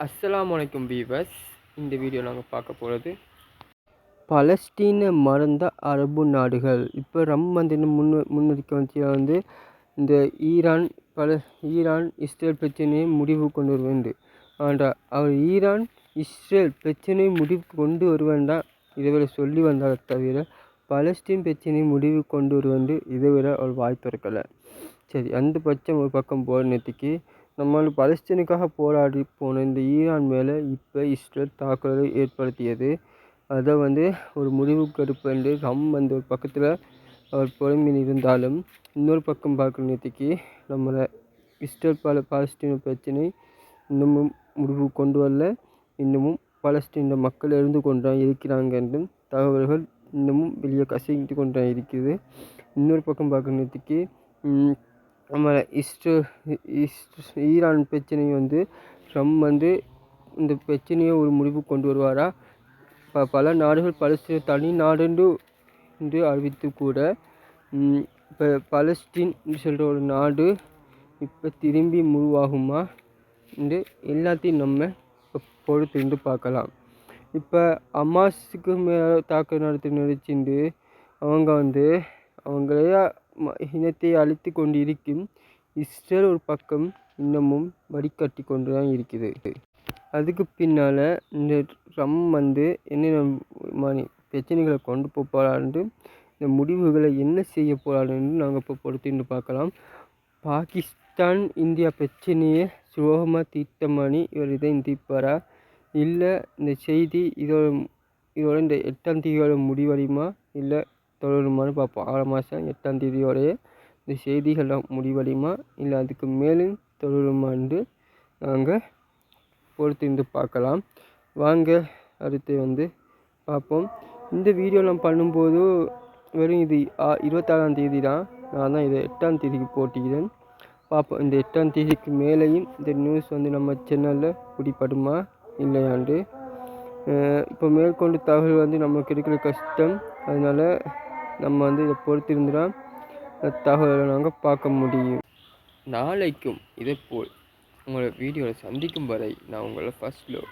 அஸ்ஸலாமு அலைக்கும் வீவர்ஸ். இந்த வீடியோ நாங்கள் பார்க்க போகிறது பலஸ்தீனை மறந்த அரபு நாடுகள். இப்போ வந்து முன்னெடுக்க வந்து இந்த ஈரான் இஸ்ரேல் பிரச்சனையை முடிவு கொண்டு வருவேண்டு. ஆனால் அவர் ஈரான் இஸ்ரேல் பிரச்சனையை முடிவு கொண்டு வருவேன்தான் இதுவரை சொல்லி வந்தால் தவிர பலஸ்தீன் பிரச்சனையை முடிவு கொண்டு வருவேண்டு இதுவரை அவர் வாய் திறக்கலை. சரி, அந்த பட்சம் ஒரு பக்கம் போகிற நேற்றுக்கு நம்ம பலஸ்தீனுக்காக போராடி போன இந்த ஈரான் மேலே இப்போ இஸ்ரேல் தாக்குதலை ஏற்படுத்தியது. அதை ஒரு முடிவுக்கு எடுப்பேன் வந்து ஒரு பக்கத்தில் அவர் புலம்பின் இருந்தாலும் இன்னொரு பக்கம் பார்க்குற நேற்றுக்கு நம்மளை இஸ்ரேல் பாலஸ்தீன பிரச்சனை இன்னமும் முடிவு கொண்டு வரல. இன்னமும் பலஸ்தீன மக்கள் இருந்து கொண்டுதான் இருக்கிறாங்க என்றும் தகவல்கள் இன்னமும் வெளியே கசிந்து கொண்டுதான் இருக்குது. இன்னொரு பக்கம் பார்க்குற நேற்றுக்கு நம்ம ஈரான் பிரச்சனை ட்ரம்ப் இந்த பிரச்சனையை ஒரு முடிவு கொண்டு வருவாரா? பல நாடுகள் பலஸ்தீன தனி நாடு என்று அறிவித்து கூட இப்போ பலஸ்தீன் சொல்கிற ஒரு நாடு இப்போ திரும்பி உருவாகுமா என்று எல்லாத்தையும் நம்ம இப்போ பொறுத்திருந்து பார்க்கலாம். இப்போ ஹமாஸுக்கு மேலே தாக்குதல் நடத்தி நினைச்சிட்டு அவங்க அவங்களையே இனத்தை அழித்து கொண்டு இருக்கும். இஸ்ரேல் ஒரு பக்கம் இன்னமும் வடிகட்டி கொண்டு தான் இருக்குது. அதுக்கு பின்னால் இந்த ட்ரம்ப் என்னென்ன பிரச்சனைகளை கொண்டு போகிறான்னு, இந்த முடிவுகளை என்ன செய்ய போகிறான்னு நாங்கள் இப்போ பொறுத்திருந்து பார்க்கலாம். பாகிஸ்தான் இந்தியா பிரச்சனையை சுலோகமாக தீர்த்தமானி இவர் இதை தீர்ப்பாரா, இல்லை இந்த செய்தி இதோட இந்த 8ஆம் தேதியோட முடிவடையுமா, இல்லை தொடருமான்னு பார்ப்போம். 6 மாதம் 8ஆம் தேதியோடைய இந்த செய்திகள்லாம் முடிவடையுமா, இல்லை அதுக்கு மேலும் தொடருமான்னு நாங்கள் பொறுத்திருந்து பார்க்கலாம். வாங்க அடுத்து பார்ப்போம். இந்த வீடியோ நான் பண்ணும்போது வெறும் இது 26ஆம் தேதி தான். நான் தான் இதை 8ஆம் தேதிக்கு போட்டிக்கிறேன். பார்ப்போம் இந்த 8ஆம் தேதிக்கு மேலேயும் இந்த நியூஸ் நம்ம சேனலில் பிடிப்படுமா இல்லையாண்டு. இப்போ மேற்கொண்டு தகவல் நமக்கு இருக்கிற கஷ்டம். அதனால் நம்ம இதை பொறுத்திருந்துதான் தகவலை நாங்கள் பார்க்க முடியும். நாளைக்கும் இதேபோல் உங்களை வீடியோவில் சந்திக்கும் வரை நான் உங்களை ஃபர்ஸ்ட் லவ்.